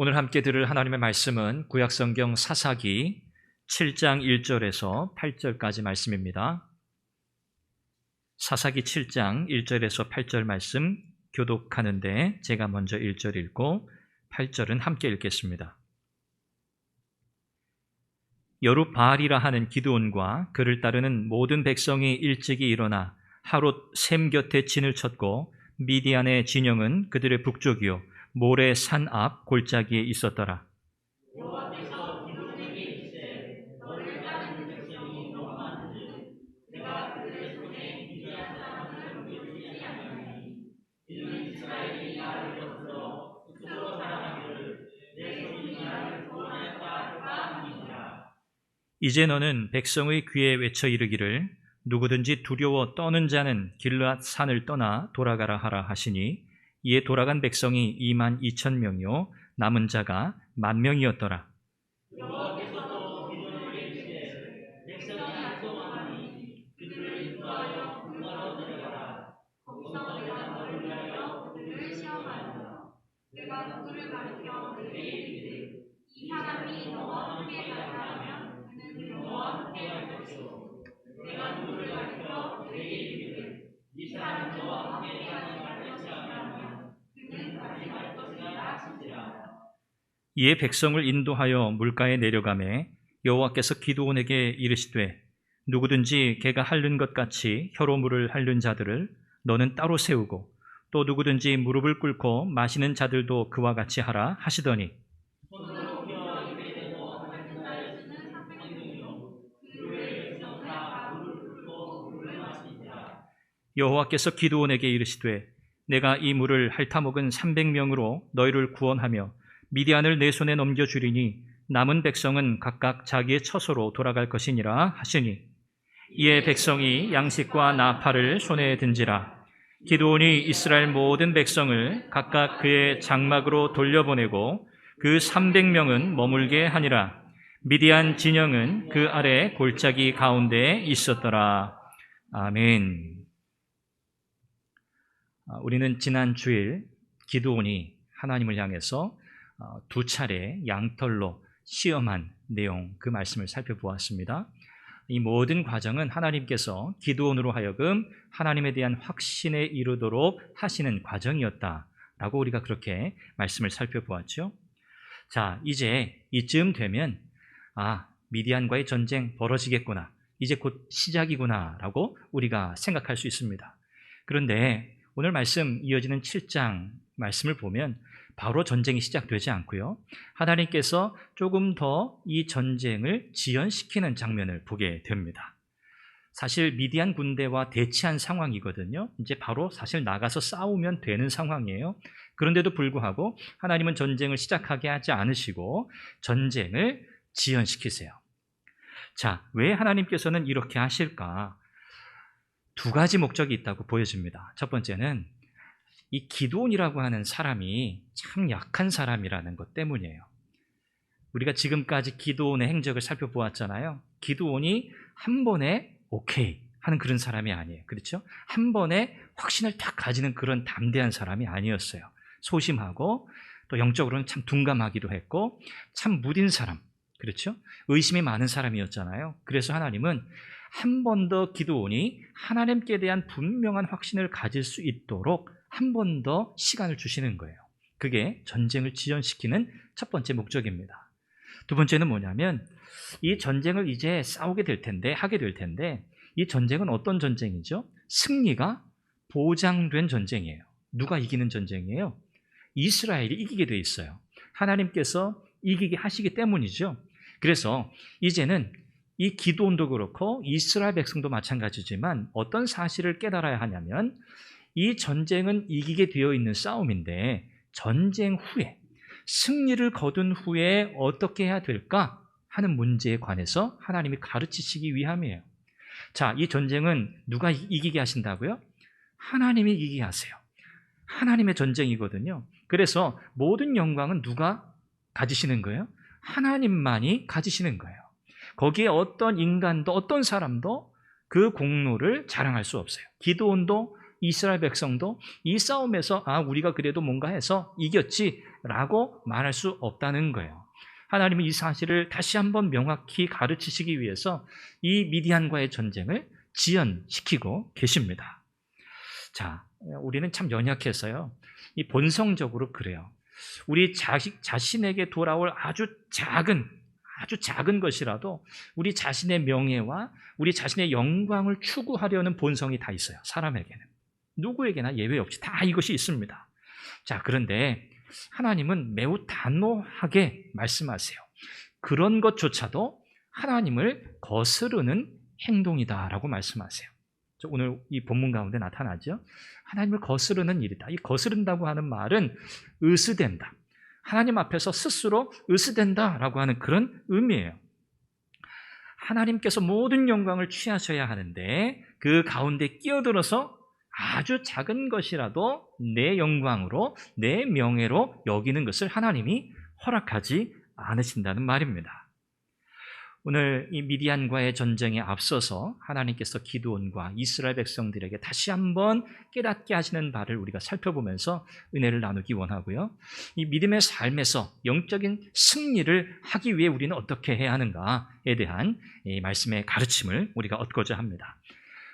오늘 함께 들을 하나님의 말씀은 구약성경 사사기 7장 1절에서 8절까지 말씀입니다. 사사기 7장 1절에서 8절 말씀 교독하는데 제가 먼저 1절 읽고 8절은 함께 읽겠습니다. 여룻바알이라 하는 기드온과 그를 따르는 모든 백성이 일찍이 일어나 하롯 셈 곁에 진을 쳤고 미디안의 진영은 그들의 북쪽이요 모레 산 앞 골짜기에 있었더라. 여호와께서 기드온에게 이르시되 너를 따르는 백성이 너무 많은즉 내가 그들의 손에 미디안 사람을 넘겨주지 아니하니 이는 이스라엘이 나를 거슬러 북으로 자랑하기를 내 손이 나를 구원하였다 할까 함이니라. 이제 너는 백성의 귀에 외쳐 이르기를 누구든지 두려워 떠는 자는 길르앗 산을 떠나 돌아가라 하라 하시니 이에 돌아간 백성이 22,000명이요 남은 자가 10,000명이었더라. 여호와께서 또 기드온에게 이르시되 백성이 악동하니 그들을 인도하여 불가로 내려가라. 거기서 내가 너를 위하여 그들을 시험하리라. 내가 누구를 가리켜 내게 이르기를 이 사람이 너와 함께 가리라면 그는 너와 함께 갈 것이요 내가 누구를 가리켜 내게 이르기를 이 사람이 너와 함께 갈 것이라 하면 그는 가지 말 것이라 하시니라. 이에 백성을 인도하여 물가에 내려가매 여호와께서 기드온에게 이르시되 누구든지 개가 핥는 것 같이 혀로 물을 핥는 자들을 너는 따로 세우고 또 누구든지 무릎을 꿇고 마시는 자들도 그와 같이 하라 하시더니 손으로 펴 입에 대고 핥는 자의 수는 300명이요 그 외의 백성 다 무릎을 꿇고 물을 마시니라. 여호와께서 기드온에게 이르시되 내가 이 물을 핥아먹은 300명으로 너희를 구원하며 미디안을 내 손에 넘겨주리니 남은 백성은 각각 자기의 처소로 돌아갈 것이니라 하시니 이에 백성이 양식과 나팔을 손에 든지라. 기드온이 이스라엘 모든 백성을 각각 그의 장막으로 돌려보내고 그 300명은 머물게 하니라. 미디안 진영은 그 아래 골짜기 가운데에 있었더라. 아멘. 우리는 지난 주일 기드온이 하나님을 향해서 두 차례 양털로 시험한 내용 그 말씀을 살펴보았습니다. 이 모든 과정은 하나님께서 기드온으로 하여금 하나님에 대한 확신에 이르도록 하시는 과정이었다라고 우리가 그렇게 말씀을 살펴보았죠. 자, 이제 이쯤 되면 미디안과의 전쟁 벌어지겠구나. 이제 곧 시작이구나라고 우리가 생각할 수 있습니다. 그런데 오늘 말씀 이어지는 7장 말씀을 보면 바로 전쟁이 시작되지 않고요. 하나님께서 조금 더 이 전쟁을 지연시키는 장면을 보게 됩니다. 사실 미디안 군대와 대치한 상황이거든요. 이제 바로 사실 나가서 싸우면 되는 상황이에요. 그런데도 불구하고 하나님은 전쟁을 시작하게 하지 않으시고 전쟁을 지연시키세요. 자, 왜 하나님께서는 이렇게 하실까? 두 가지 목적이 있다고 보여집니다. 첫 번째는 이 기드온이라고 하는 사람이 참 약한 사람이라는 것 때문이에요. 우리가 지금까지 기드온의 행적을 살펴보았잖아요. 기드온이 한 번에 오케이 하는 그런 사람이 아니에요. 그렇죠? 한 번에 확신을 딱 가지는 그런 담대한 사람이 아니었어요. 소심하고 또 영적으로는 참 둔감하기도 했고 참 무딘 사람, 그렇죠? 의심이 많은 사람이었잖아요. 그래서 하나님은 한 번 더 기드온이 하나님께 대한 분명한 확신을 가질 수 있도록 한 번 더 시간을 주시는 거예요. 그게 전쟁을 지연시키는 첫 번째 목적입니다. 두 번째는 뭐냐면 이 전쟁을 이제 싸우게 될 텐데, 하게 될 텐데 이 전쟁은 어떤 전쟁이죠? 승리가 보장된 전쟁이에요. 누가 이기는 전쟁이에요? 이스라엘이 이기게 돼 있어요. 하나님께서 이기게 하시기 때문이죠. 그래서 이제는 이 기드온도 그렇고 이스라엘 백성도 마찬가지지만 어떤 사실을 깨달아야 하냐면 이 전쟁은 이기게 되어 있는 싸움인데 전쟁 후에 승리를 거둔 후에 어떻게 해야 될까 하는 문제에 관해서 하나님이 가르치시기 위함이에요. 자, 이 전쟁은 누가 이기게 하신다고요? 하나님이 이기게 하세요. 하나님의 전쟁이거든요. 그래서 모든 영광은 누가 가지시는 거예요? 하나님만이 가지시는 거예요. 거기에 어떤 인간도 어떤 사람도 그 공로를 자랑할 수 없어요. 기드온도 이스라엘 백성도 이 싸움에서 우리가 그래도 뭔가 해서 이겼지 라고 말할 수 없다는 거예요. 하나님은 이 사실을 다시 한번 명확히 가르치시기 위해서 이 미디안과의 전쟁을 지연시키고 계십니다. 자, 우리는 참 연약해서요. 이 본성적으로 그래요. 우리 자신에게 돌아올 아주 작은 것이라도 우리 자신의 명예와 우리 자신의 영광을 추구하려는 본성이 다 있어요. 사람에게는. 누구에게나 예외 없이 다 이것이 있습니다. 자, 그런데 하나님은 매우 단호하게 말씀하세요. 그런 것조차도 하나님을 거스르는 행동이다라고 말씀하세요. 오늘 이 본문 가운데 나타나죠. 하나님을 거스르는 일이다. 이 거스른다고 하는 말은 의스댄다. 하나님 앞에서 스스로 의스댄다라고 하는 그런 의미예요. 하나님께서 모든 영광을 취하셔야 하는데 그 가운데 끼어들어서 아주 작은 것이라도 내 영광으로, 내 명예로 여기는 것을 하나님이 허락하지 않으신다는 말입니다. 오늘 이 미디안과의 전쟁에 앞서서 하나님께서 기드온과 이스라엘 백성들에게 다시 한번 깨닫게 하시는 바를 우리가 살펴보면서 은혜를 나누기 원하고요. 이 믿음의 삶에서 영적인 승리를 하기 위해 우리는 어떻게 해야 하는가에 대한 이 말씀의 가르침을 우리가 얻고자 합니다.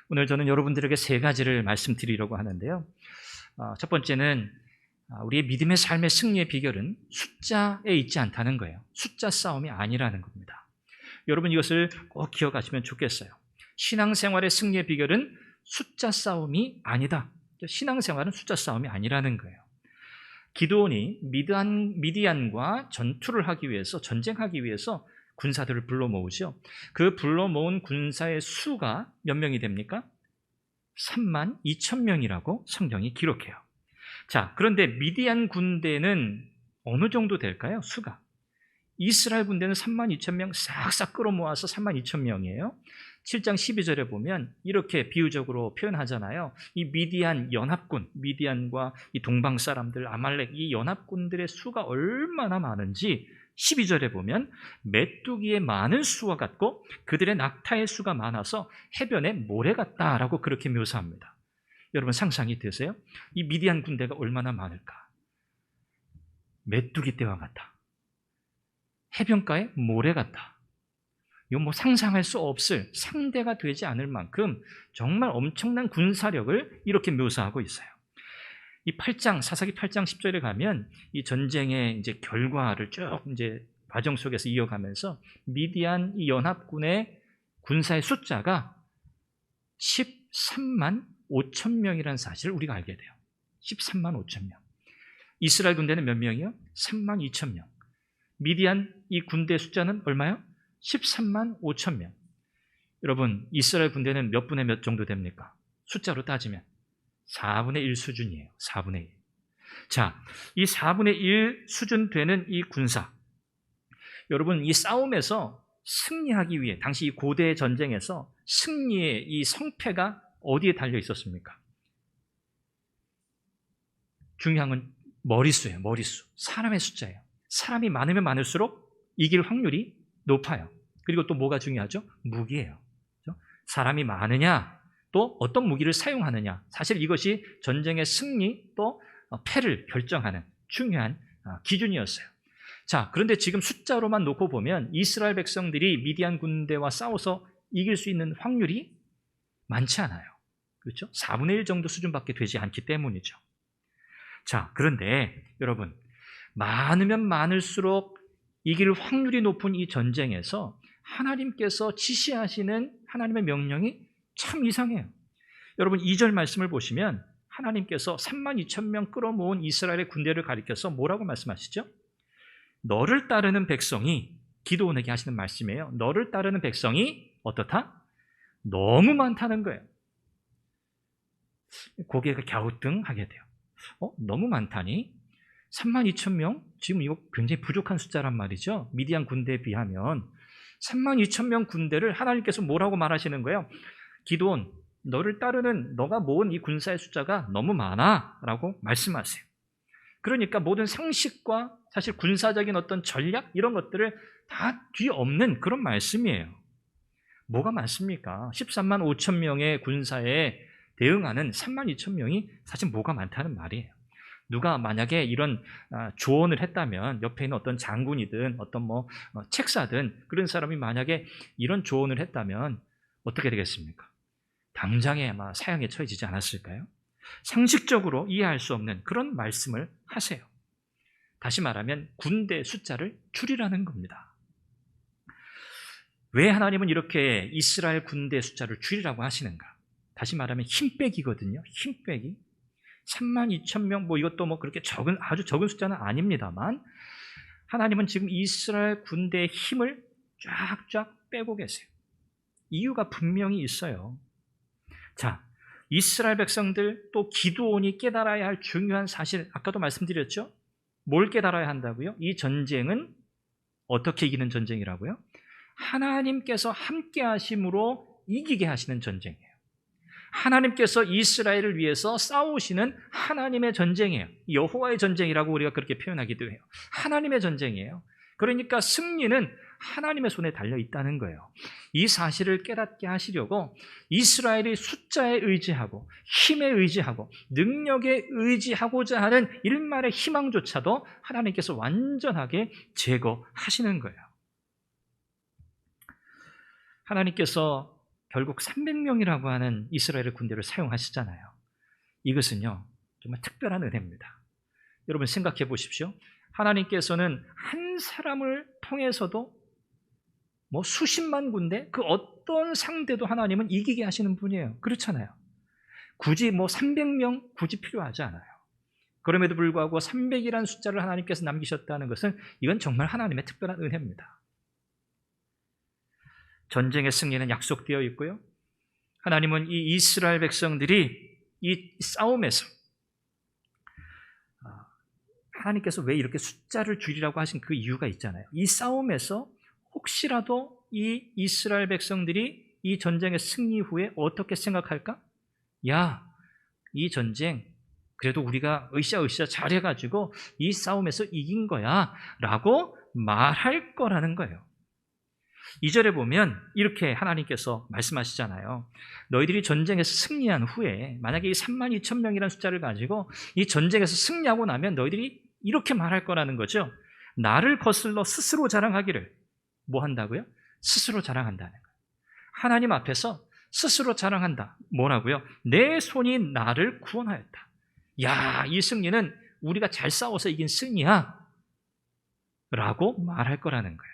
오늘 저는 여러분들에게 세 가지를 말씀드리려고 하는데요. 첫 번째는 우리의 믿음의 삶의 승리의 비결은 숫자에 있지 않다는 거예요. 숫자 싸움이 아니라는 겁니다. 여러분 이것을 꼭 기억하시면 좋겠어요. 신앙생활의 승리의 비결은 숫자 싸움이 아니다. 신앙생활은 숫자 싸움이 아니라는 거예요. 기드온이 미디안과 전투를 하기 위해서, 전쟁하기 위해서 군사들을 불러 모으죠. 그 불러 모은 군사의 수가 몇 명이 됩니까? 32,000명이라고 성경이 기록해요. 자, 그런데 미디안 군대는 어느 정도 될까요? 수가. 이스라엘 군대는 32,000명 싹싹 끌어모아서 32,000명이에요. 7장 12절에 보면 이렇게 비유적으로 표현하잖아요. 이 미디안 연합군, 미디안과 이 동방 사람들, 아말렉 이 연합군들의 수가 얼마나 많은지 12절에 보면 메뚜기의 많은 수와 같고 그들의 낙타의 수가 많아서 해변에 모래 같다라고 그렇게 묘사합니다. 여러분 상상이 되세요? 이 미디안 군대가 얼마나 많을까? 메뚜기 떼와 같다. 해변가에 모래 같다. 이거 상상할 수 없을, 상대가 되지 않을 만큼 정말 엄청난 군사력을 이렇게 묘사하고 있어요. 이 8장, 사사기 8장 10절에 가면 이 전쟁의 이제 결과를 쭉 이제 과정 속에서 이어가면서 미디안 이 연합군의 군사의 숫자가 13만 5천 명이라는 사실을 우리가 알게 돼요. 13만 5천 명. 이스라엘 군대는 몇 명이요? 3만 2천 명. 미디안 이 군대 숫자는 얼마요? 13만 5천 명. 여러분, 이스라엘 군대는 몇 분의 몇 정도 됩니까? 숫자로 따지면 4분의 1 수준이에요. 4분의 1. 자, 이 4분의 1 수준 되는 이 군사. 여러분, 이 싸움에서 승리하기 위해, 당시 이 고대 전쟁에서 승리의 이 성패가 어디에 달려 있었습니까? 중요한 건 머릿수예요. 머릿수. 사람의 숫자예요. 사람이 많으면 많을수록 이길 확률이 높아요. 그리고 또 뭐가 중요하죠? 무기예요. 그렇죠? 사람이 많으냐, 또 어떤 무기를 사용하느냐. 사실 이것이 전쟁의 승리 또 패를 결정하는 중요한 기준이었어요. 자, 그런데 지금 숫자로만 놓고 보면 이스라엘 백성들이 미디안 군대와 싸워서 이길 수 있는 확률이 많지 않아요. 그렇죠? 4분의 1 정도 수준밖에 되지 않기 때문이죠. 자, 그런데 여러분, 많으면 많을수록 이길 확률이 높은 이 전쟁에서 하나님께서 지시하시는 하나님의 명령이 참 이상해요. 여러분 2절 말씀을 보시면 하나님께서 32,000명 끌어모은 이스라엘의 군대를 가리켜서 뭐라고 말씀하시죠? 너를 따르는 백성이, 기드온에게 하시는 말씀이에요. 너를 따르는 백성이 어떻다? 너무 많다는 거예요. 고개가 갸우뚱하게 돼요. 너무 많다니? 32,000명? 지금 이거 굉장히 부족한 숫자란 말이죠. 미디안 군대에 비하면 32,000명 군대를 하나님께서 뭐라고 말하시는 거예요? 기드온, 너를 따르는 너가 모은 이 군사의 숫자가 너무 많아 라고 말씀하세요. 그러니까 모든 상식과 사실 군사적인 어떤 전략 이런 것들을 다 뒤엎는 그런 말씀이에요. 뭐가 많습니까? 13만 5천 명의 군사에 대응하는 3만 2천 명이 사실 뭐가 많다는 말이에요. 누가 만약에 이런 조언을 했다면 옆에 있는 어떤 장군이든 어떤 책사든 그런 사람이 만약에 이런 조언을 했다면 어떻게 되겠습니까? 당장에 아마 사형에 처해지지 않았을까요? 상식적으로 이해할 수 없는 그런 말씀을 하세요. 다시 말하면 군대 숫자를 줄이라는 겁니다. 왜 하나님은 이렇게 이스라엘 군대 숫자를 줄이라고 하시는가? 다시 말하면 힘 빼기거든요. 힘 빼기. 32,000명 이것도 그렇게 아주 적은 숫자는 아닙니다만 하나님은 지금 이스라엘 군대의 힘을 쫙쫙 빼고 계세요. 이유가 분명히 있어요. 자, 이스라엘 백성들 또 기드온이 깨달아야 할 중요한 사실, 아까도 말씀드렸죠? 뭘 깨달아야 한다고요? 이 전쟁은 어떻게 이기는 전쟁이라고요? 하나님께서 함께 하심으로 이기게 하시는 전쟁이에요. 하나님께서 이스라엘을 위해서 싸우시는 하나님의 전쟁이에요. 여호와의 전쟁이라고 우리가 그렇게 표현하기도 해요. 하나님의 전쟁이에요. 그러니까 승리는 하나님의 손에 달려 있다는 거예요. 이 사실을 깨닫게 하시려고 이스라엘이 숫자에 의지하고 힘에 의지하고 능력에 의지하고자 하는 일말의 희망조차도 하나님께서 완전하게 제거하시는 거예요. 하나님께서 결국 300명이라고 하는 이스라엘의 군대를 사용하시잖아요. 이것은요, 정말 특별한 은혜입니다. 여러분 생각해 보십시오. 하나님께서는 한 사람을 통해서도 수십만 군대, 그 어떤 상대도 하나님은 이기게 하시는 분이에요. 그렇잖아요. 굳이 300명 굳이 필요하지 않아요. 그럼에도 불구하고 300이라는 숫자를 하나님께서 남기셨다는 것은 이건 정말 하나님의 특별한 은혜입니다. 전쟁의 승리는 약속되어 있고요. 하나님은 이 이스라엘 백성들이 이 싸움에서 하나님께서 왜 이렇게 숫자를 줄이라고 하신 그 이유가 있잖아요. 이 싸움에서 혹시라도 이 이스라엘 백성들이 이 전쟁의 승리 후에 어떻게 생각할까? 야, 이 전쟁 그래도 우리가 으쌰으쌰 잘해가지고 이 싸움에서 이긴 거야 라고 말할 거라는 거예요. 2절에 보면 이렇게 하나님께서 말씀하시잖아요. 너희들이 전쟁에서 승리한 후에 만약에 이 32,000명이라는 숫자를 가지고 이 전쟁에서 승리하고 나면 너희들이 이렇게 말할 거라는 거죠. 나를 거슬러 스스로 자랑하기를 뭐 한다고요? 스스로 자랑한다는 거예요. 하나님 앞에서 스스로 자랑한다. 뭐라고요? 내 손이 나를 구원하였다. 야, 이 승리는 우리가 잘 싸워서 이긴 승리야 라고 말할 거라는 거예요.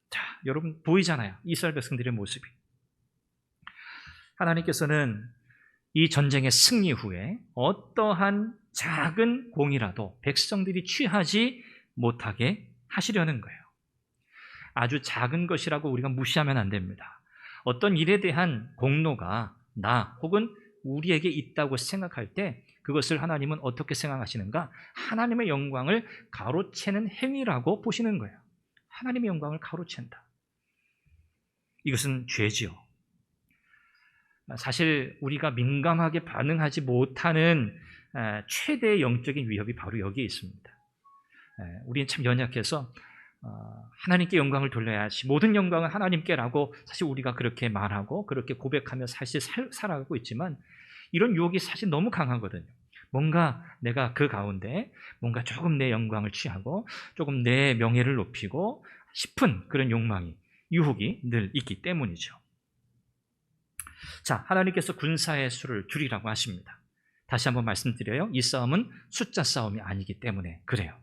자, 여러분 보이잖아요. 이스라엘 백성들의 모습이. 하나님께서는 이 전쟁의 승리 후에 어떠한 작은 공이라도 백성들이 취하지 못하게 하시려는 거예요. 아주 작은 것이라고 우리가 무시하면 안 됩니다. 어떤 일에 대한 공로가 나 혹은 우리에게 있다고 생각할 때 그것을 하나님은 어떻게 생각하시는가? 하나님의 영광을 가로채는 행위라고 보시는 거예요. 하나님의 영광을 가로챈다. 이것은 죄지요. 사실 우리가 민감하게 반응하지 못하는 최대의 영적인 위협이 바로 여기에 있습니다. 우리는 참 연약해서 하나님께 영광을 돌려야지, 모든 영광은 하나님께라고 사실 우리가 그렇게 말하고 그렇게 고백하며 사실 살아가고 있지만 이런 유혹이 사실 너무 강하거든요. 뭔가 내가 그 가운데 뭔가 조금 내 영광을 취하고 조금 내 명예를 높이고 싶은 그런 욕망이, 유혹이 늘 있기 때문이죠. 자, 하나님께서 군사의 수를 줄이라고 하십니다. 다시 한번 말씀드려요. 이 싸움은 숫자 싸움이 아니기 때문에 그래요.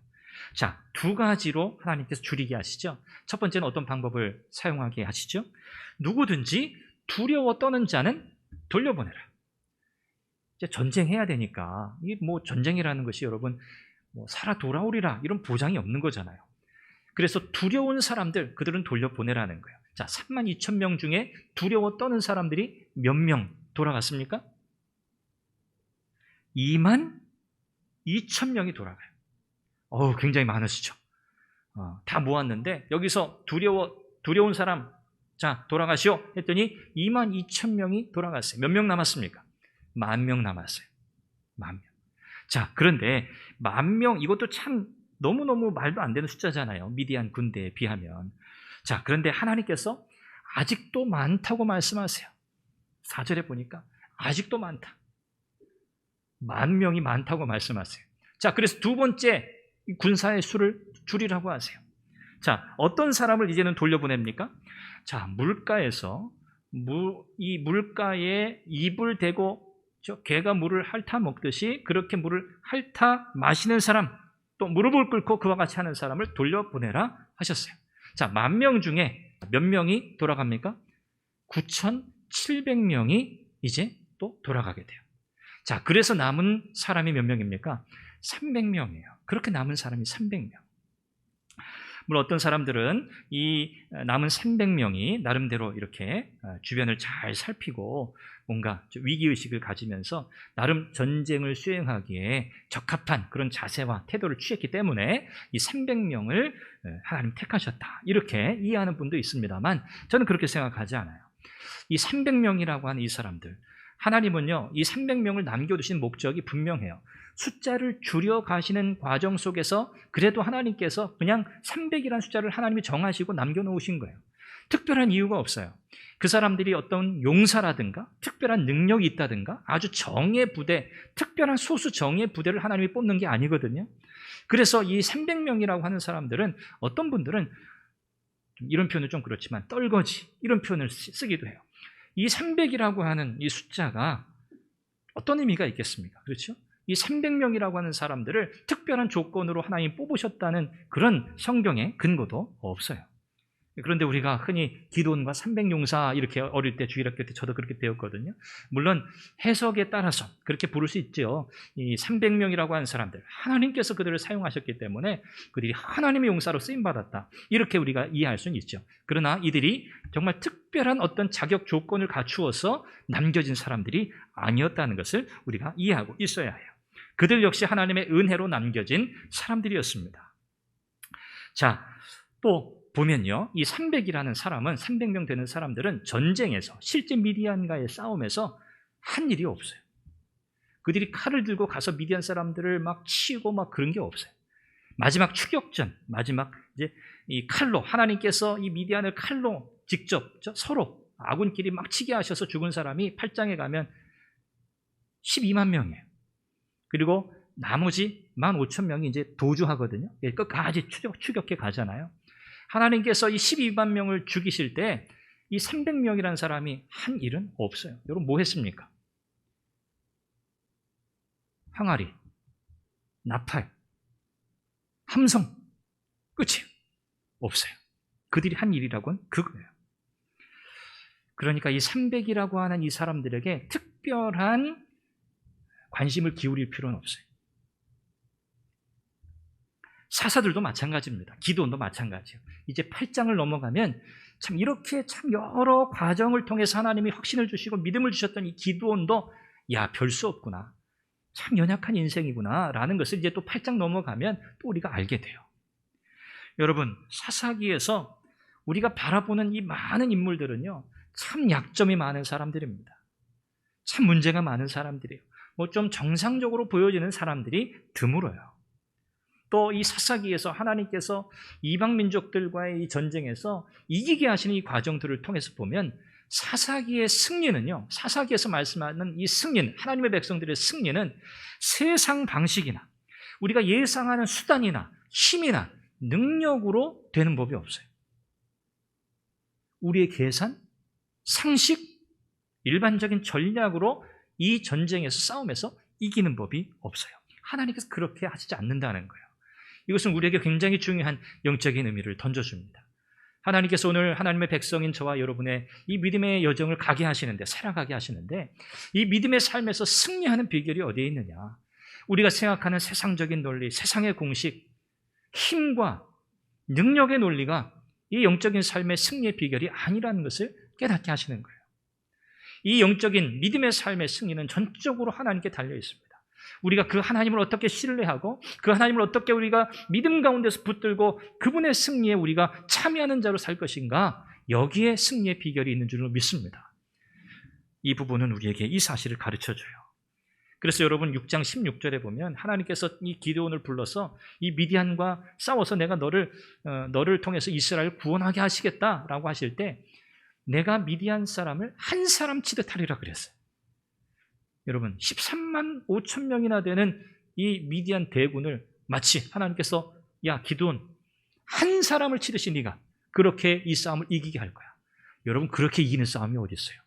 자, 두 가지로 하나님께서 줄이게 하시죠. 첫 번째는 어떤 방법을 사용하게 하시죠? 누구든지 두려워 떠는 자는 돌려보내라. 이제 전쟁해야 되니까, 이 전쟁이라는 것이 여러분 살아 돌아오리라 이런 보장이 없는 거잖아요. 그래서 두려운 사람들, 그들은 돌려보내라는 거예요. 자, 32,000명 중에 두려워 떠는 사람들이 몇 명 돌아갔습니까? 22,000명이 돌아가요. 굉장히 많으시죠. 다 모았는데 여기서 두려운 사람, 자, 돌아가시오 했더니 22,000명이 돌아갔어요. 몇 명 남았습니까? 10,000명 남았어요. 10,000명. 자, 그런데 10,000명, 이것도 참 너무너무 말도 안 되는 숫자잖아요. 미디안 군대에 비하면. 자, 그런데 하나님께서 아직도 많다고 말씀하세요. 4절에 보니까 아직도 많다. 10,000명이 많다고 말씀하세요. 자, 그래서 두 번째 군사의 수를 줄이라고 하세요. 자, 어떤 사람을 이제는 돌려보냅니까? 자, 물가에서 이 물가에 입을 대고 개가 물을 핥아 먹듯이 그렇게 물을 핥아 마시는 사람, 또 무릎을 꿇고 그와 같이 하는 사람을 돌려보내라 하셨어요. 자, 10,000명 중에 몇 명이 돌아갑니까? 9,700명이 이제 또 돌아가게 돼요. 자, 그래서 남은 사람이 몇 명입니까? 300명이에요. 그렇게 남은 사람이 300명. 물론 어떤 사람들은 이 남은 300명이 나름대로 이렇게 주변을 잘 살피고 뭔가 위기의식을 가지면서 나름 전쟁을 수행하기에 적합한 그런 자세와 태도를 취했기 때문에 이 300명을 하나님 택하셨다, 이렇게 이해하는 분도 있습니다만 저는 그렇게 생각하지 않아요. 이 300명이라고 하는 이 사람들, 하나님은요 이 300명을 남겨두신 목적이 분명해요. 숫자를 줄여가시는 과정 속에서 그래도 하나님께서 그냥 300이라는 숫자를 하나님이 정하시고 남겨놓으신 거예요. 특별한 이유가 없어요. 그 사람들이 어떤 용사라든가 특별한 능력이 있다든가 아주 정예 부대, 특별한 소수 정예 부대를 하나님이 뽑는 게 아니거든요. 그래서 이 300명이라고 하는 사람들은 어떤 분들은 이런 표현은 좀 그렇지만 떨거지 이런 표현을 쓰기도 해요. 이 300이라고 하는 이 숫자가 어떤 의미가 있겠습니까? 그렇죠? 이 300명이라고 하는 사람들을 특별한 조건으로 하나님이 뽑으셨다는 그런 성경의 근거도 없어요. 그런데 우리가 흔히 기도원과 300용사 이렇게 어릴 때 주일학교 때 저도 그렇게 배웠거든요. 물론 해석에 따라서 그렇게 부를 수 있죠. 이 300명이라고 하는 사람들, 하나님께서 그들을 사용하셨기 때문에 그들이 하나님의 용사로 쓰임받았다, 이렇게 우리가 이해할 수는 있죠. 그러나 이들이 정말 특별한 어떤 자격 조건을 갖추어서 남겨진 사람들이 아니었다는 것을 우리가 이해하고 있어야 해요. 그들 역시 하나님의 은혜로 남겨진 사람들이었습니다. 자, 또 보면요, 이 300이라는 사람은, 300명 되는 사람들은 전쟁에서, 실제 미디안과의 싸움에서 한 일이 없어요. 그들이 칼을 들고 가서 미디안 사람들을 막 치고 막 그런 게 없어요. 마지막 추격전, 마지막 이제 이 칼로, 하나님께서 이 미디안을 칼로 직접 서로 아군끼리 막 치게 하셔서 죽은 사람이 8장에 가면 12만 명이에요. 그리고 나머지 15,000명이 이제 도주하거든요. 끝까지 추격해 가잖아요. 하나님께서 이 12만 명을 죽이실 때 이 300명이라는 사람이 한 일은 없어요. 여러분 뭐 했습니까? 항아리, 나팔, 함성, 끝이에요. 없어요. 그들이 한 일이라고는 그거예요. 그러니까 이 300이라고 하는 이 사람들에게 특별한 관심을 기울일 필요는 없어요. 사사들도 마찬가지입니다. 기도원도 마찬가지예요. 이제 8장을 넘어가면 참 이렇게 참 여러 과정을 통해서 하나님이 확신을 주시고 믿음을 주셨던 이 기도원도 야, 별 수 없구나, 참 연약한 인생이구나 라는 것을 이제 또 8장 넘어가면 또 우리가 알게 돼요. 여러분, 사사기에서 우리가 바라보는 이 많은 인물들은요 참 약점이 많은 사람들입니다. 참 문제가 많은 사람들이에요. 뭐 좀 정상적으로 보여지는 사람들이 드물어요. 또 이 사사기에서 하나님께서 이방 민족들과의 이 전쟁에서 이기게 하시는 이 과정들을 통해서 보면 사사기의 승리는요, 사사기에서 말씀하는 이 승리는, 하나님의 백성들의 승리는 세상 방식이나 우리가 예상하는 수단이나 힘이나 능력으로 되는 법이 없어요. 우리의 계산, 상식, 일반적인 전략으로 이 전쟁에서, 싸움에서 이기는 법이 없어요. 하나님께서 그렇게 하시지 않는다는 거예요. 이것은 우리에게 굉장히 중요한 영적인 의미를 던져줍니다. 하나님께서 오늘 하나님의 백성인 저와 여러분의 이 믿음의 여정을 가게 하시는데, 살아가게 하시는데, 이 믿음의 삶에서 승리하는 비결이 어디에 있느냐? 우리가 생각하는 세상적인 논리, 세상의 공식, 힘과 능력의 논리가 이 영적인 삶의 승리의 비결이 아니라는 것을 깨닫게 하시는 거예요. 이 영적인 믿음의 삶의 승리는 전적으로 하나님께 달려 있습니다. 우리가 그 하나님을 어떻게 신뢰하고 그 하나님을 어떻게 우리가 믿음 가운데서 붙들고 그분의 승리에 우리가 참여하는 자로 살 것인가, 여기에 승리의 비결이 있는 줄로 믿습니다. 이 부분은 우리에게 이 사실을 가르쳐줘요. 그래서 여러분 6장 16절에 보면 하나님께서 이 기드온을 불러서 이 미디안과 싸워서 내가 너를 통해서 이스라엘을 구원하게 하시겠다라고 하실 때 내가 미디안 사람을 한 사람 치듯 하리라 그랬어요. 여러분 13만 5천 명이나 되는 이 미디안 대군을 마치 하나님께서 야 기드온 한 사람을 치듯이 네가 그렇게 이 싸움을 이기게 할 거야. 여러분 그렇게 이기는 싸움이 어디 있어요?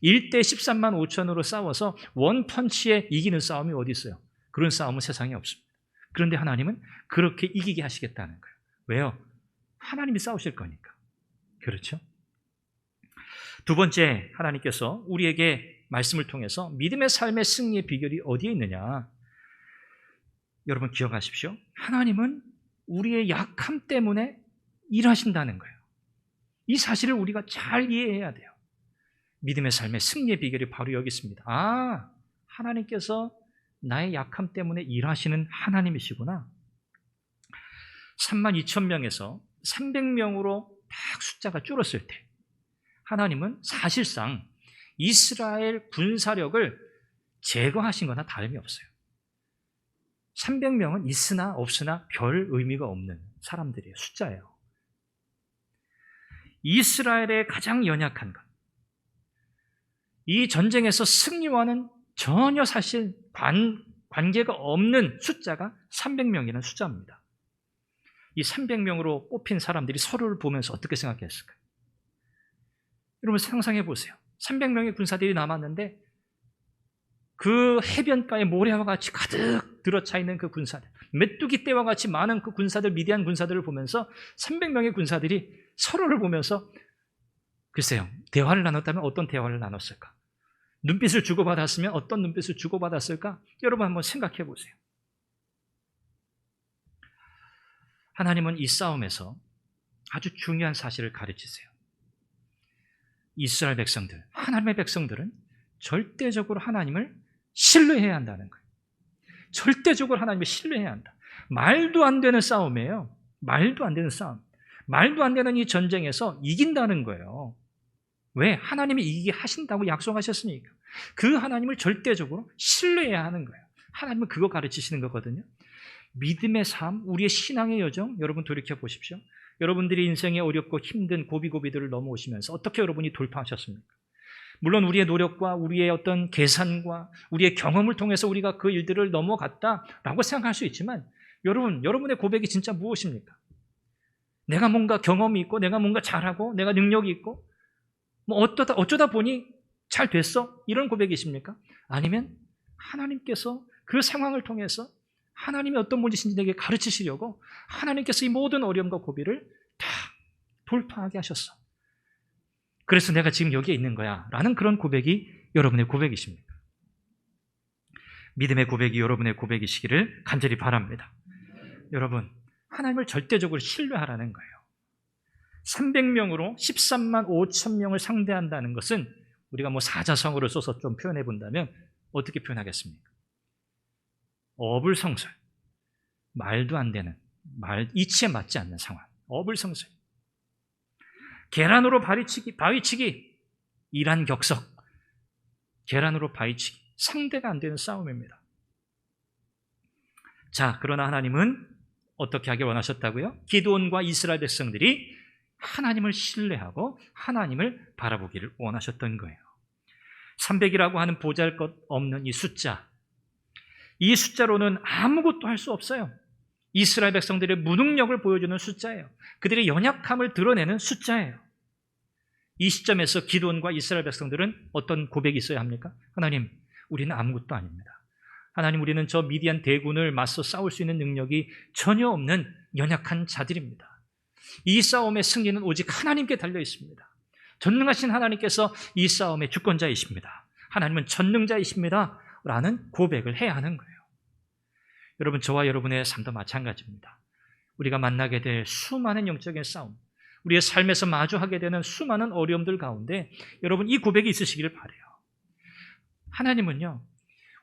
1대 13만 5천으로 싸워서 원펀치에 이기는 싸움이 어디 있어요? 그런 싸움은 세상에 없습니다. 그런데 하나님은 그렇게 이기게 하시겠다는 거예요. 왜요? 하나님이 싸우실 거니까. 그렇죠? 두 번째, 하나님께서 우리에게 말씀을 통해서 믿음의 삶의 승리의 비결이 어디에 있느냐? 여러분 기억하십시오. 하나님은 우리의 약함 때문에 일하신다는 거예요. 이 사실을 우리가 잘 이해해야 돼요. 믿음의 삶의 승리의 비결이 바로 여기 있습니다. 아, 하나님께서 나의 약함 때문에 일하시는 하나님이시구나. 3만 2천 명에서 300명으로 딱 숫자가 줄었을 때 하나님은 사실상 이스라엘 군사력을 제거하신 거나 다름이 없어요. 300명은 있으나 없으나 별 의미가 없는 사람들이에요. 숫자예요. 이스라엘의 가장 연약한 것, 이 전쟁에서 승리와는 전혀 사실 관계가 없는 숫자가 300명이라는 숫자입니다. 이 300명으로 뽑힌 사람들이 서로를 보면서 어떻게 생각했을까요? 여러분 상상해 보세요. 300명의 군사들이 남았는데 그 해변가에 모래와 같이 가득 들어차 있는 그 군사들, 메뚜기 떼와 같이 많은 그 군사들, 미디안 군사들을 보면서 300명의 군사들이 서로를 보면서 글쎄요, 대화를 나눴다면 어떤 대화를 나눴을까? 눈빛을 주고받았으면 어떤 눈빛을 주고받았을까? 여러분 한번 생각해 보세요. 하나님은 이 싸움에서 아주 중요한 사실을 가르치세요. 이스라엘 백성들, 하나님의 백성들은 절대적으로 하나님을 신뢰해야 한다는 거예요. 절대적으로 하나님을 신뢰해야 한다. 말도 안 되는 싸움이에요. 말도 안 되는 싸움. 말도 안 되는 이 전쟁에서 이긴다는 거예요. 왜? 하나님이 이기게 하신다고 약속하셨으니까. 그 하나님을 절대적으로 신뢰해야 하는 거예요. 하나님은 그거 가르치시는 거거든요. 믿음의 삶, 우리의 신앙의 여정, 여러분 돌이켜 보십시오. 여러분들이 인생의 어렵고 힘든 고비고비들을 넘어오시면서 어떻게 여러분이 돌파하셨습니까? 물론 우리의 노력과 우리의 어떤 계산과 우리의 경험을 통해서 우리가 그 일들을 넘어갔다라고 생각할 수 있지만 여러분의 고백이 진짜 무엇입니까? 내가 뭔가 경험이 있고 내가 뭔가 잘하고 내가 능력이 있고 뭐 어쩌다 보니 잘 됐어? 이런 고백이십니까? 아니면 하나님께서 그 상황을 통해서 하나님이 어떤 분이신지 내게 가르치시려고 하나님께서 이 모든 어려움과 고비를 다 돌파하게 하셨어. 그래서 내가 지금 여기에 있는 거야 라는 그런 고백이 여러분의 고백이십니까? 믿음의 고백이 여러분의 고백이시기를 간절히 바랍니다. 여러분, 하나님을 절대적으로 신뢰하라는 거예요. 300명으로 13만 5천 명을 상대한다는 것은 우리가 뭐 사자성어를 써서 좀 표현해 본다면 어떻게 표현하겠습니까? 어불성설, 말도 안 되는, 이치에 맞지 않는 상황, 어불성설. 계란으로 바위치기, 이란격석, 계란으로 바위치기, 상대가 안 되는 싸움입니다. 자, 그러나 하나님은 어떻게 하길 원하셨다고요? 기드온과 이스라엘 백성들이 하나님을 신뢰하고 하나님을 바라보기를 원하셨던 거예요. 300이라고 하는 보잘것없는 이 숫자, 이 숫자로는 아무것도 할 수 없어요. 이스라엘 백성들의 무능력을 보여주는 숫자예요. 그들의 연약함을 드러내는 숫자예요. 이 시점에서 기드온과 이스라엘 백성들은 어떤 고백이 있어야 합니까? 하나님, 우리는 아무것도 아닙니다. 하나님, 우리는 저 미디안 대군을 맞서 싸울 수 있는 능력이 전혀 없는 연약한 자들입니다. 이 싸움의 승리는 오직 하나님께 달려 있습니다. 전능하신 하나님께서 이 싸움의 주권자이십니다. 하나님은 전능자이십니다. 라는 고백을 해야 하는 거예요. 여러분, 저와 여러분의 삶도 마찬가지입니다. 우리가 만나게 될 수많은 영적인 싸움, 우리의 삶에서 마주하게 되는 수많은 어려움들 가운데 여러분 이 고백이 있으시기를 바라요. 하나님은요,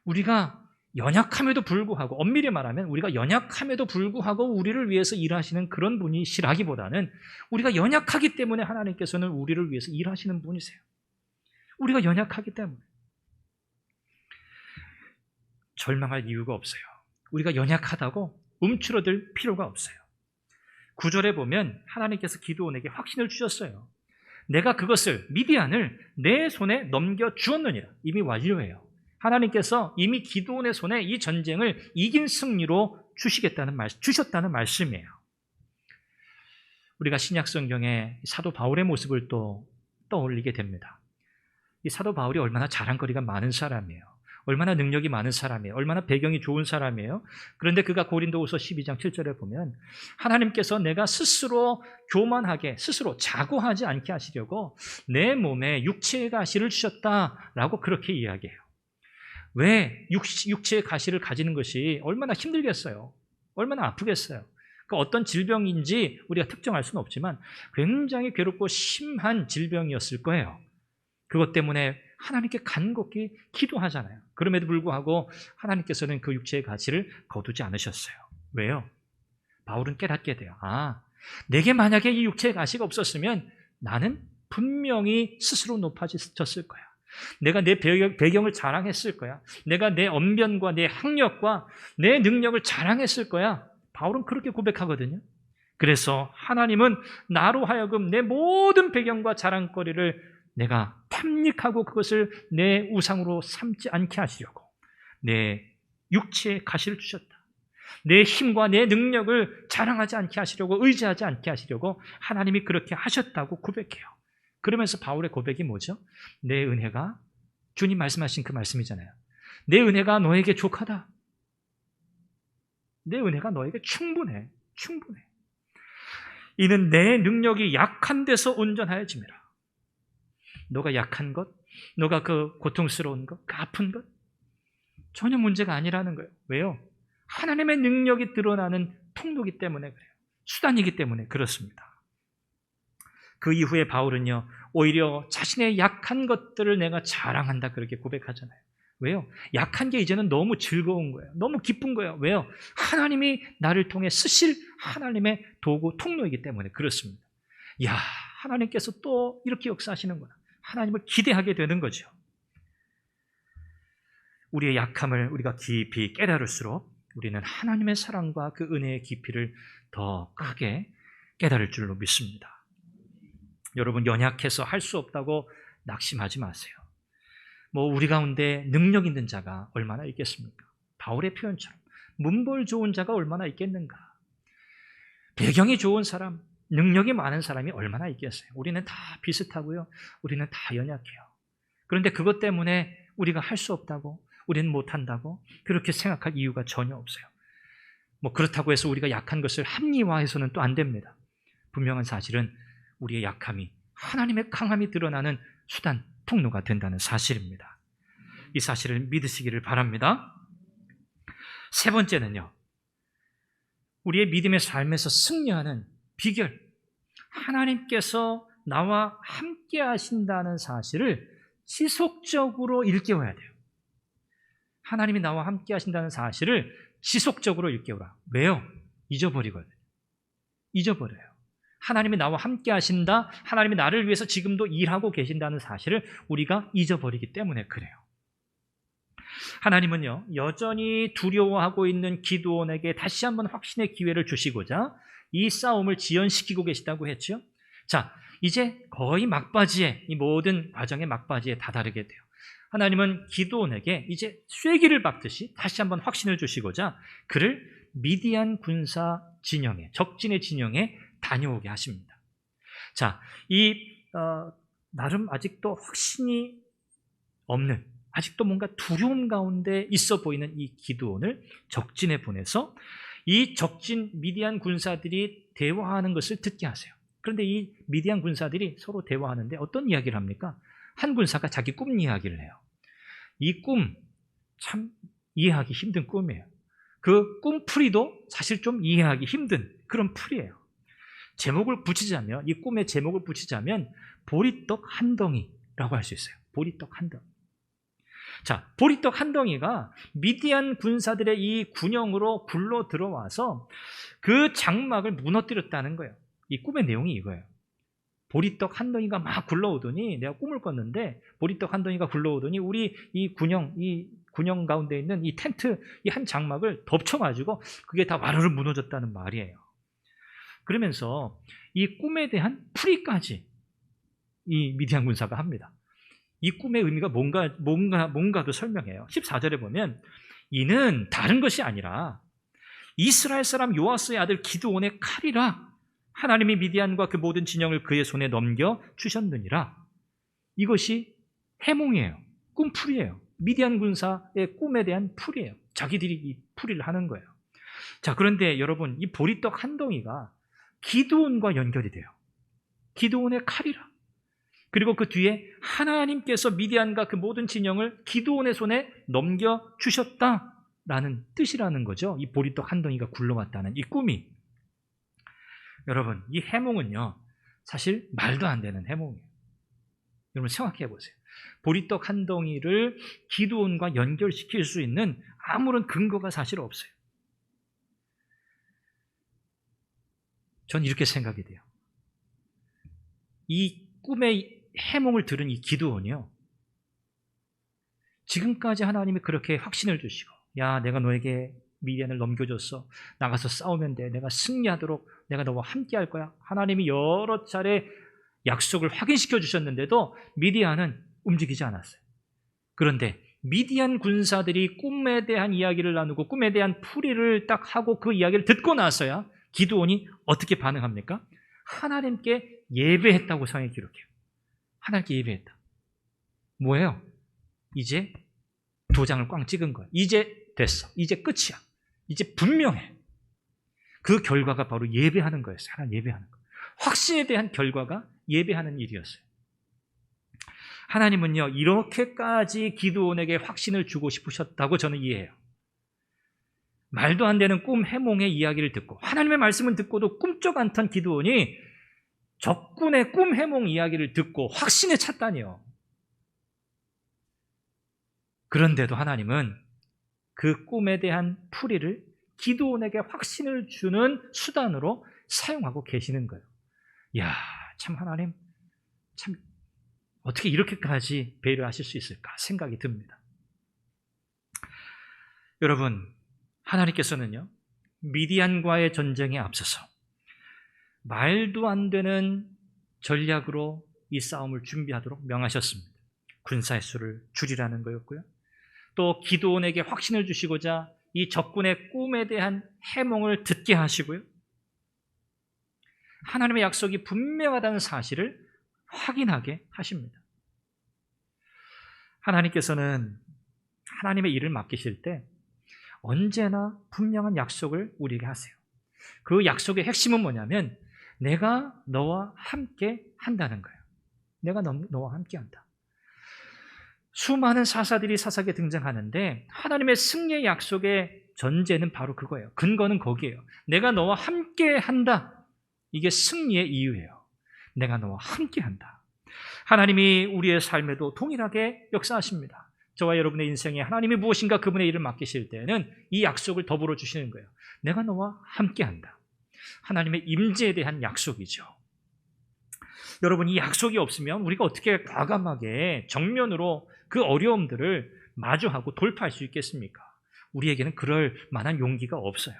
우리가 연약함에도 불구하고, 엄밀히 말하면 우리가 연약함에도 불구하고 우리를 위해서 일하시는 그런 분이시라기보다는 우리가 연약하기 때문에 하나님께서는 우리를 위해서 일하시는 분이세요. 우리가 연약하기 때문에 절망할 이유가 없어요. 우리가 연약하다고 움츠러들 필요가 없어요. 9절에 보면 하나님께서 기드온에게 확신을 주셨어요. 내가 그것을, 미디안을 내 손에 넘겨주었느니라. 이미 완료해요. 하나님께서 이미 기드온의 손에 이 전쟁을 이긴 승리로 주셨다는 말씀이에요. 우리가 신약 성경에 사도 바울의 모습을 또 떠올리게 됩니다. 이 사도 바울이 얼마나 자랑거리가 많은 사람이에요. 얼마나 능력이 많은 사람이에요. 얼마나 배경이 좋은 사람이에요. 그런데 그가 고린도후서 12장 7절에 보면 하나님께서 내가 스스로 교만하게, 스스로 자고하지 않게 하시려고 내 몸에 육체의 가시를 주셨다라고 그렇게 이야기해요. 왜 육체의 가시를 가지는 것이 얼마나 힘들겠어요. 얼마나 아프겠어요. 그 어떤 질병인지 우리가 특정할 수는 없지만 굉장히 괴롭고 심한 질병이었을 거예요. 그것 때문에 하나님께 간곡히 기도하잖아요. 그럼에도 불구하고 하나님께서는 그 육체의 가시를 거두지 않으셨어요. 왜요? 바울은 깨닫게 돼요. 내게 만약에 이 육체의 가시가 없었으면 나는 분명히 스스로 높아졌을 거야. 내가 내 배경을 자랑했을 거야. 내가 내 언변과 내 학력과 내 능력을 자랑했을 거야. 바울은 그렇게 고백하거든요. 그래서 하나님은 나로 하여금 내 모든 배경과 자랑거리를 내가 탐닉하고 그것을 내 우상으로 삼지 않게 하시려고 내 육체의 가시를 주셨다. 내 힘과 내 능력을 자랑하지 않게 하시려고, 의지하지 않게 하시려고 하나님이 그렇게 하셨다고 고백해요. 그러면서 바울의 고백이 뭐죠? 내 은혜가, 주님 말씀하신 그 말씀이잖아요. 내 은혜가 너에게 족하다. 내 은혜가 너에게 충분해. 이는 내 능력이 약한 데서 온전하여짐이라. 너가 약한 것, 너가 그 고통스러운 것, 그 아픈 것 전혀 문제가 아니라는 거예요. 왜요? 하나님의 능력이 드러나는 통로이기 때문에 그래요. 수단이기 때문에 그렇습니다. 그 이후에 바울은요, 오히려 자신의 약한 것들을 내가 자랑한다 그렇게 고백하잖아요. 왜요? 약한 게 이제는 너무 즐거운 거예요. 너무 기쁜 거예요. 왜요? 하나님이 나를 통해 쓰실 하나님의 도구, 통로이기 때문에 그렇습니다. 야, 하나님께서 또 이렇게 역사하시는구나. 하나님을 기대하게 되는 거죠. 우리의 약함을 우리가 깊이 깨달을수록 우리는 하나님의 사랑과 그 은혜의 깊이를 더 크게 깨달을 줄로 믿습니다. 여러분, 연약해서 할 수 없다고 낙심하지 마세요. 우리 가운데 능력 있는 자가 얼마나 있겠습니까? 바울의 표현처럼 문벌 좋은 자가 얼마나 있겠는가? 배경이 좋은 사람, 능력이 많은 사람이 얼마나 있겠어요? 우리는 다 비슷하고요. 우리는 다 연약해요. 그런데 그것 때문에 우리가 할 수 없다고, 우리는 못한다고 그렇게 생각할 이유가 전혀 없어요. 그렇다고 해서 우리가 약한 것을 합리화해서는 또 안 됩니다. 분명한 사실은 우리의 약함이 하나님의 강함이 드러나는 수단, 통로가 된다는 사실입니다. 이 사실을 믿으시기를 바랍니다. 세 번째는요, 우리의 믿음의 삶에서 승리하는 비결, 하나님께서 나와 함께 하신다는 사실을 지속적으로 일깨워야 돼요. 하나님이 나와 함께 하신다는 사실을 지속적으로 일깨우라. 왜요? 잊어버리거든요. 잊어버려요. 하나님이 나와 함께 하신다, 하나님이 나를 위해서 지금도 일하고 계신다는 사실을 우리가 잊어버리기 때문에 그래요. 하나님은요, 여전히 두려워하고 있는 기드온에게 다시 한번 확신의 기회를 주시고자 이 싸움을 지연시키고 계시다고 했죠. 자, 이제 거의 막바지에, 이 모든 과정의 막바지에 다다르게 돼요. 하나님은 기드온에게 이제 쐐기를 박듯이 다시 한번 확신을 주시고자 그를 미디안 군사 진영에, 적진의 진영에 다녀오게 하십니다. 자, 나름 아직도 확신이 없는, 아직도 뭔가 두려움 가운데 있어 보이는 이 기드온을 적진에 보내서 이 적진 미디안 군사들이 대화하는 것을 듣게 하세요. 그런데 이 미디안 군사들이 서로 대화하는데 어떤 이야기를 합니까? 한 군사가 자기 꿈 이야기를 해요. 이 꿈 참 이해하기 힘든 꿈이에요. 그 꿈풀이도 사실 좀 이해하기 힘든 그런 풀이에요. 제목을 붙이자면, 이 꿈의 제목을 붙이자면 보리떡 한 덩이라고 할 수 있어요. 보리떡 한 덩이. 자, 보리떡 한 덩이가 미디안 군사들의 이 군영으로 굴러 들어와서 그 장막을 무너뜨렸다는 거예요. 이 꿈의 내용이 이거예요. 보리떡 한 덩이가 막 굴러오더니, 내가 꿈을 꿨는데 보리떡 한 덩이가 굴러오더니 우리 이 군영 가운데 있는 이 텐트, 이 한 장막을 덮쳐가지고 그게 다 와르르 무너졌다는 말이에요. 그러면서 이 꿈에 대한 풀이까지 이 미디안 군사가 합니다. 이 꿈의 의미가 뭔가도 설명해요. 14절에 보면 이는 다른 것이 아니라 이스라엘 사람 요아스의 아들 기드온의 칼이라 하나님이 미디안과 그 모든 진영을 그의 손에 넘겨 주셨느니라. 이것이 해몽이에요. 꿈풀이에요. 미디안 군사의 꿈에 대한 풀이에요. 자기들이 이 풀이를 하는 거예요. 자, 그런데 여러분, 이 보리떡 한 덩이가 기드온과 연결이 돼요. 기드온의 칼이라. 그리고 그 뒤에 하나님께서 미디안과 그 모든 진영을 기드온의 손에 넘겨주셨다라는 뜻이라는 거죠. 이 보리떡 한 덩이가 굴러왔다는 이 꿈이. 여러분, 이 해몽은요, 사실 말도 안 되는 해몽이에요. 여러분 생각해 보세요. 보리떡 한 덩이를 기드온과 연결시킬 수 있는 아무런 근거가 사실 없어요. 전 이렇게 생각이 돼요. 이 꿈의 해몽을 들은 이 기드온이요, 지금까지 하나님이 그렇게 확신을 주시고, 야, 내가 너에게 미디안을 넘겨줬어. 나가서 싸우면 돼. 내가 승리하도록 내가 너와 함께 할 거야. 하나님이 여러 차례 약속을 확인시켜 주셨는데도 미디안은 움직이지 않았어요. 그런데 미디안 군사들이 꿈에 대한 이야기를 나누고 꿈에 대한 풀이를 딱 하고 그 이야기를 듣고 나서야 기드온이 어떻게 반응합니까? 하나님께 예배했다고 성경에 기록해요. 하나님께 예배했다. 뭐예요? 이제 도장을 꽝 찍은 거야. 이제 됐어. 이제 끝이야. 이제 분명해. 그 결과가 바로 예배하는 거였어요. 하나님 예배하는 거. 확신에 대한 결과가 예배하는 일이었어요. 하나님은요, 이렇게까지 기드온에게 확신을 주고 싶으셨다고 저는 이해해요. 말도 안 되는 꿈 해몽의 이야기를 듣고 하나님의 말씀을 듣고도 꿈쩍 않던 기드온이 적군의 꿈 해몽 이야기를 듣고 확신에 찼다니요. 그런데도 하나님은 그 꿈에 대한 풀이를 기드온에게 확신을 주는 수단으로 사용하고 계시는 거예요. 이야, 참 하나님, 참 어떻게 이렇게까지 배려하실 수 있을까 생각이 듭니다. 여러분, 하나님께서는요, 미디안과의 전쟁에 앞서서 말도 안 되는 전략으로 이 싸움을 준비하도록 명하셨습니다. 군사의 수를 줄이라는 거였고요. 또 기드온에게 확신을 주시고자 이 적군의 꿈에 대한 해몽을 듣게 하시고요. 하나님의 약속이 분명하다는 사실을 확인하게 하십니다. 하나님께서는 하나님의 일을 맡기실 때 언제나 분명한 약속을 우리에게 하세요. 그 약속의 핵심은 뭐냐면 내가 너와 함께 한다는 거예요. 내가 너와 함께 한다. 수많은 사사들이 사사기에 등장하는데 하나님의 승리의 약속의 전제는 바로 그거예요. 근거는 거기에요. 내가 너와 함께 한다. 이게 승리의 이유예요. 내가 너와 함께 한다. 하나님이 우리의 삶에도 동일하게 역사하십니다. 저와 여러분의 인생에 하나님이 무엇인가 그분의 일을 맡기실 때는 이 약속을 더불어 주시는 거예요. 내가 너와 함께 한다. 하나님의 임재에 대한 약속이죠. 여러분, 이 약속이 없으면 우리가 어떻게 과감하게 정면으로 그 어려움들을 마주하고 돌파할 수 있겠습니까? 우리에게는 그럴 만한 용기가 없어요.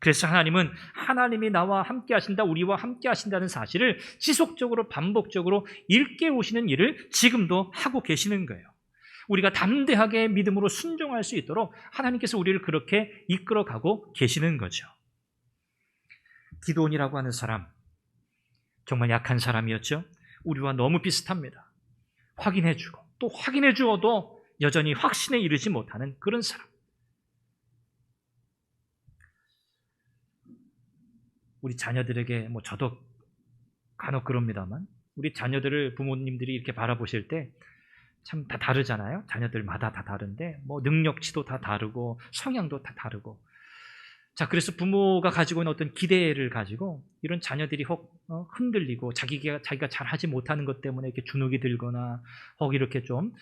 그래서 하나님은 하나님이 나와 함께 하신다, 우리와 함께 하신다는 사실을 지속적으로 반복적으로 일깨우시는 일을 지금도 하고 계시는 거예요. 우리가 담대하게 믿음으로 순종할 수 있도록 하나님께서 우리를 그렇게 이끌어가고 계시는 거죠. 기드온이라고 하는 사람, 정말 약한 사람이었죠. 우리와 너무 비슷합니다. 확인해주고 또 확인해주어도 여전히 확신에 이르지 못하는 그런 사람. 우리 자녀들에게 저도 간혹 그럽니다만 우리 자녀들을 부모님들이 이렇게 바라보실 때 참 다 다르잖아요. 자녀들마다 다 다른데 능력치도 다 다르고 성향도 다 다르고. 자, 그래서 부모가 가지고 있는 어떤 기대를 가지고 이런 자녀들이 혹 흔들리고 자기가 잘하지 못하는 것 때문에 이렇게 주눅이 들거나 혹 이렇게 좀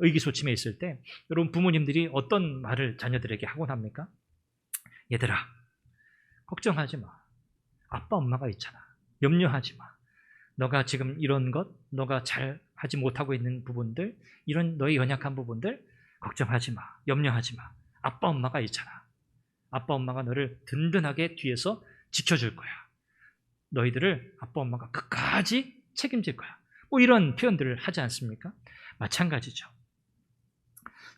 의기소침해 있을 때 여러분 부모님들이 어떤 말을 자녀들에게 하곤 합니까? 얘들아, 걱정하지 마. 아빠 엄마가 있잖아. 염려하지 마. 너가 지금 이런 것, 너가 잘 하지 못하고 있는 부분들, 이런 너의 연약한 부분들 걱정하지 마. 염려하지 마. 아빠 엄마가 있잖아. 아빠 엄마가 너를 든든하게 뒤에서 지켜줄 거야. 너희들을 아빠 엄마가 끝까지 책임질 거야. 이런 표현들을 하지 않습니까? 마찬가지죠.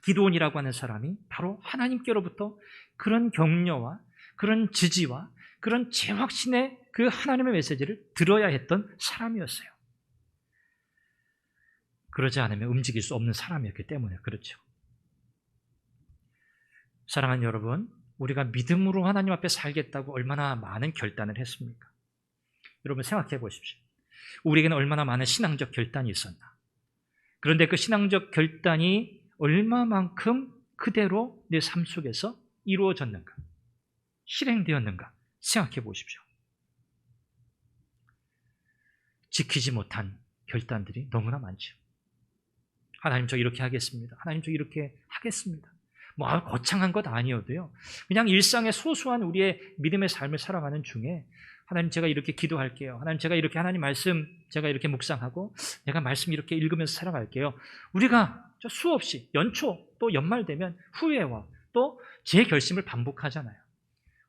기드온이라고 하는 사람이 바로 하나님께로부터 그런 격려와 그런 지지와 그런 재확신의 그 하나님의 메시지를 들어야 했던 사람이었어요. 그러지 않으면 움직일 수 없는 사람이었기 때문에 그렇죠. 사랑하는 여러분, 우리가 믿음으로 하나님 앞에 살겠다고 얼마나 많은 결단을 했습니까? 여러분 생각해 보십시오. 우리에게는 얼마나 많은 신앙적 결단이 있었나. 그런데 그 신앙적 결단이 얼마만큼 그대로 내 삶 속에서 이루어졌는가, 실행되었는가 생각해 보십시오. 지키지 못한 결단들이 너무나 많죠. 하나님 저 이렇게 하겠습니다. 하나님 저 이렇게 하겠습니다. 뭐 거창한 것 아니어도요. 그냥 일상의 소소한 우리의 믿음의 삶을 살아가는 중에 하나님 제가 이렇게 기도할게요. 하나님 제가 이렇게 하나님 말씀 제가 이렇게 묵상하고 내가 말씀 이렇게 읽으면서 살아갈게요. 우리가 수없이 연초 또 연말 되면 후회와 또 재결심을 반복하잖아요.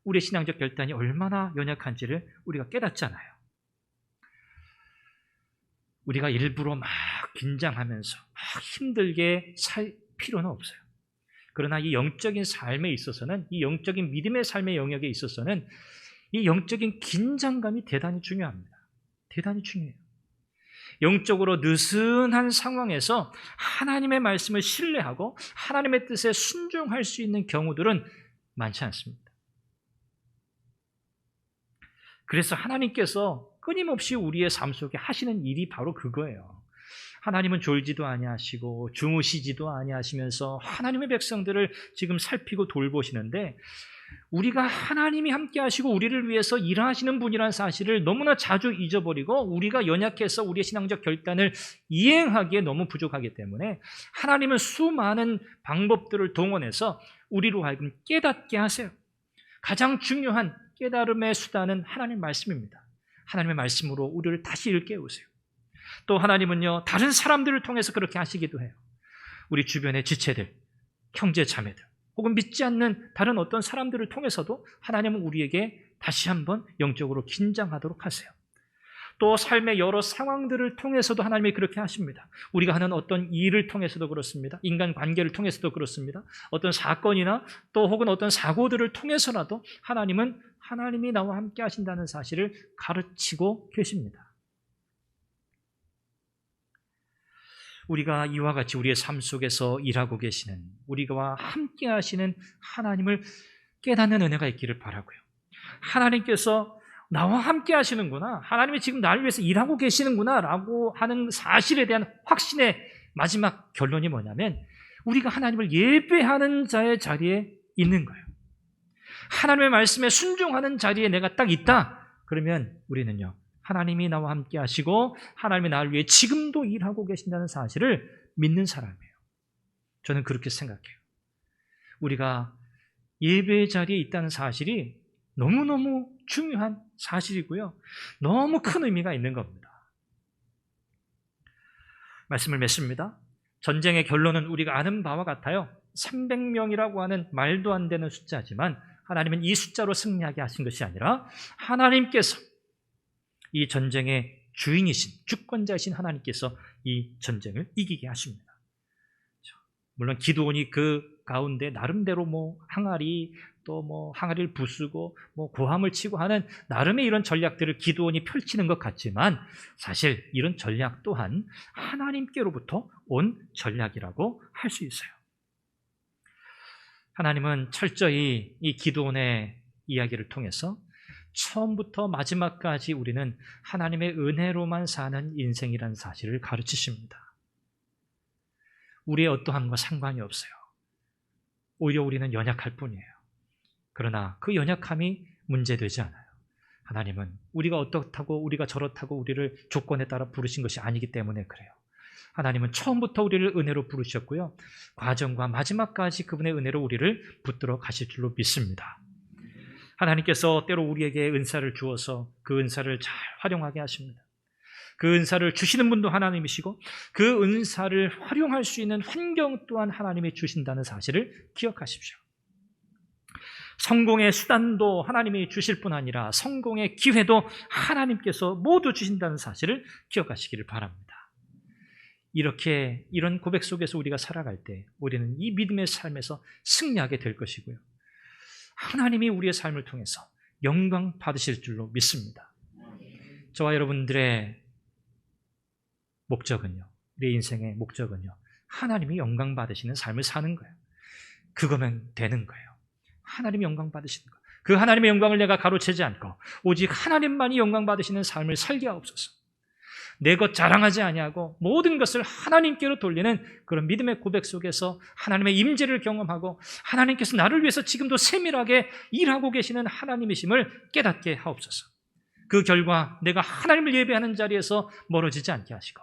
우리의 신앙적 결단이 얼마나 연약한지를 우리가 깨닫잖아요. 우리가 일부러 막 긴장하면서 막 힘들게 살 필요는 없어요. 그러나 이 영적인 삶에 있어서는, 이 영적인 믿음의 삶의 영역에 있어서는 이 영적인 긴장감이 대단히 중요합니다. 대단히 중요해요. 영적으로 느슨한 상황에서 하나님의 말씀을 신뢰하고 하나님의 뜻에 순종할 수 있는 경우들은 많지 않습니다. 그래서 하나님께서 끊임없이 우리의 삶 속에 하시는 일이 바로 그거예요. 하나님은 졸지도 아니하시고 주무시지도 아니하시면서 하나님의 백성들을 지금 살피고 돌보시는데 우리가 하나님이 함께 하시고 우리를 위해서 일하시는 분이라는 사실을 너무나 자주 잊어버리고 우리가 연약해서 우리의 신앙적 결단을 이행하기에 너무 부족하기 때문에 하나님은 수많은 방법들을 동원해서 우리로 하여금 깨닫게 하세요. 가장 중요한 깨달음의 수단은 하나님 말씀입니다. 하나님의 말씀으로 우리를 다시 일깨우세요. 또 하나님은요, 다른 사람들을 통해서 그렇게 하시기도 해요. 우리 주변의 지체들, 형제 자매들, 혹은 믿지 않는 다른 어떤 사람들을 통해서도 하나님은 우리에게 다시 한번 영적으로 긴장하도록 하세요. 또 삶의 여러 상황들을 통해서도 하나님이 그렇게 하십니다. 우리가 하는 어떤 일을 통해서도 그렇습니다. 인간관계를 통해서도 그렇습니다. 어떤 사건이나 또 혹은 어떤 사고들을 통해서라도 하나님은 하나님이 나와 함께 하신다는 사실을 가르치고 계십니다. 우리가 이와 같이 우리의 삶 속에서 일하고 계시는, 우리와 함께 하시는 하나님을 깨닫는 은혜가 있기를 바라고요. 하나님께서 나와 함께 하시는구나, 하나님이 지금 나를 위해서 일하고 계시는구나 라고 하는 사실에 대한 확신의 마지막 결론이 뭐냐면 우리가 하나님을 예배하는 자의 자리에 있는 거예요. 하나님의 말씀에 순종하는 자리에 내가 딱 있다. 그러면 우리는요, 하나님이 나와 함께 하시고 하나님이 나를 위해 지금도 일하고 계신다는 사실을 믿는 사람이에요. 저는 그렇게 생각해요. 우리가 예배의 자리에 있다는 사실이 너무너무 중요한 사실이고요. 너무 큰 의미가 있는 겁니다. 말씀을 맺습니다. 전쟁의 결론은 우리가 아는 바와 같아요. 300명이라고 하는 말도 안 되는 숫자지만 하나님은 이 숫자로 승리하게 하신 것이 아니라 하나님께서 이 전쟁의 주인이신, 주권자이신 하나님께서 이 전쟁을 이기게 하십니다. 물론 기드온이 그 가운데 나름대로 항아리, 또 항아리를 부수고 고함을 치고 하는 나름의 이런 전략들을 기드온이 펼치는 것 같지만 사실 이런 전략 또한 하나님께로부터 온 전략이라고 할 수 있어요. 하나님은 철저히 이 기드온의 이야기를 통해서 처음부터 마지막까지 우리는 하나님의 은혜로만 사는 인생이라는 사실을 가르치십니다. 우리의 어떠함과 상관이 없어요. 오히려 우리는 연약할 뿐이에요. 그러나 그 연약함이 문제되지 않아요. 하나님은 우리가 어떻다고 우리가 저렇다고 우리를 조건에 따라 부르신 것이 아니기 때문에 그래요. 하나님은 처음부터 우리를 은혜로 부르셨고요. 과정과 마지막까지 그분의 은혜로 우리를 붙들어 가실 줄로 믿습니다. 하나님께서 때로 우리에게 은사를 주어서 그 은사를 잘 활용하게 하십니다. 그 은사를 주시는 분도 하나님이시고 그 은사를 활용할 수 있는 환경 또한 하나님이 주신다는 사실을 기억하십시오. 성공의 수단도 하나님이 주실 뿐 아니라 성공의 기회도 하나님께서 모두 주신다는 사실을 기억하시기를 바랍니다. 이런 고백 속에서 우리가 살아갈 때 우리는 이 믿음의 삶에서 승리하게 될 것이고요. 하나님이 우리의 삶을 통해서 영광 받으실 줄로 믿습니다. 저와 여러분들의 목적은요, 우리 인생의 목적은요, 하나님이 영광 받으시는 삶을 사는 거예요. 그거면 되는 거예요. 하나님이 영광 받으시는 거. 그 하나님의 영광을 내가 가로채지 않고 오직 하나님만이 영광 받으시는 삶을 살게 하옵소서. 내 것 자랑하지 아니하고 모든 것을 하나님께로 돌리는 그런 믿음의 고백 속에서 하나님의 임재를 경험하고 하나님께서 나를 위해서 지금도 세밀하게 일하고 계시는 하나님이심을 깨닫게 하옵소서. 그 결과 내가 하나님을 예배하는 자리에서 멀어지지 않게 하시고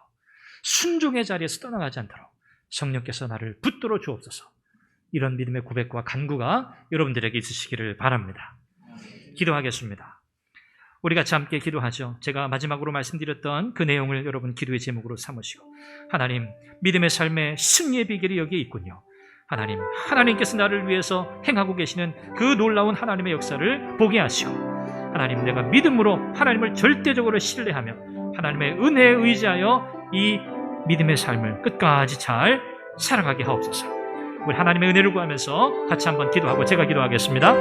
순종의 자리에서 떠나가지 않도록 성령께서 나를 붙들어 주옵소서. 이런 믿음의 고백과 간구가 여러분들에게 있으시기를 바랍니다. 기도하겠습니다. 우리 같이 함께 기도하죠. 제가 마지막으로 말씀드렸던 그 내용을 여러분 기도의 제목으로 삼으시고, 하나님, 믿음의 삶의 승리의 비결이 여기에 있군요. 하나님, 하나님께서 나를 위해서 행하고 계시는 그 놀라운 하나님의 역사를 보게 하시고, 하나님, 내가 믿음으로 하나님을 절대적으로 신뢰하며 하나님의 은혜에 의지하여 이 믿음의 삶을 끝까지 잘 살아가게 하옵소서. 우리 하나님의 은혜를 구하면서 같이 한번 기도하고 제가 기도하겠습니다.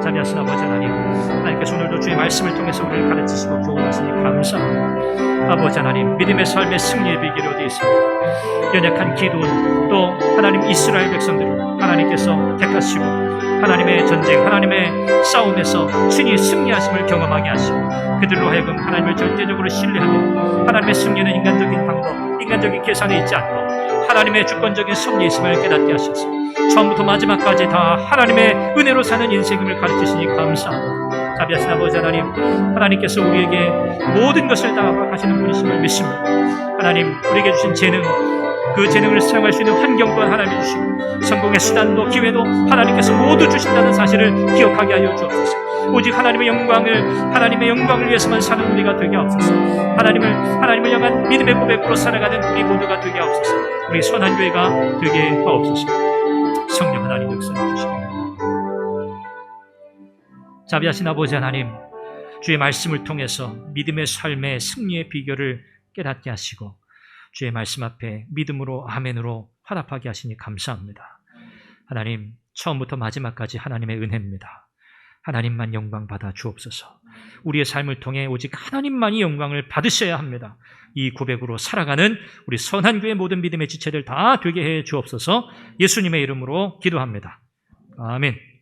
자비하신 아버지 하나님, 하나님께서 오늘도 주의 말씀을 통해서 우리를 가르치시고 교훈하시니 감사합니다. 아버지 하나님, 믿음의 삶의 승리의 비결이 어디 있습니까? 연약한 기도원, 또 하나님 이스라엘 백성들을 하나님께서 택하시고 하나님의 전쟁, 하나님의 싸움에서 친히 승리하심을 경험하게 하시고 그들로 하여금 하나님을 절대적으로 신뢰하며 하나님의 승리는 인간적인 방법, 인간적인 계산에 있지 않고 하나님의 주권적인 섭리에 있음을 깨닫게 하셔서 처음부터 마지막까지 다 하나님의 은혜로 사는 인생임을 가르치시니 감사합니다. 자비하신 아버지 하나님, 하나님께서 우리에게 모든 것을 다 허락하시는 분이심을 믿습니다. 하나님, 우리에게 주신 재능, 그 재능을 사용할 수 있는 환경 또한 하나님이 주시고 성공의 수단도 기회도 하나님께서 모두 주신다는 사실을 기억하게 하여 주옵소서. 오직 하나님의 영광을 위해서만 사는 우리가 되게 하옵소서. 하나님을 향한 믿음의 고백으로 살아가는 우리 모두가 되게 하옵소서. 우리 선한 교회가 되게 하옵소서. 성령 하나님 역사해 주시옵소서. 자비하신 아버지 하나님, 주의 말씀을 통해서 믿음의 삶의 승리의 비결을 깨닫게 하시고 주의 말씀 앞에 믿음으로 아멘으로 화답하게 하시니 감사합니다. 하나님, 처음부터 마지막까지 하나님의 은혜입니다. 하나님만 영광 받아 주옵소서. 우리의 삶을 통해 오직 하나님만이 영광을 받으셔야 합니다. 이 고백으로 살아가는 우리 선한교회 모든 믿음의 지체들 다 되게 해 주옵소서. 예수님의 이름으로 기도합니다. 아멘.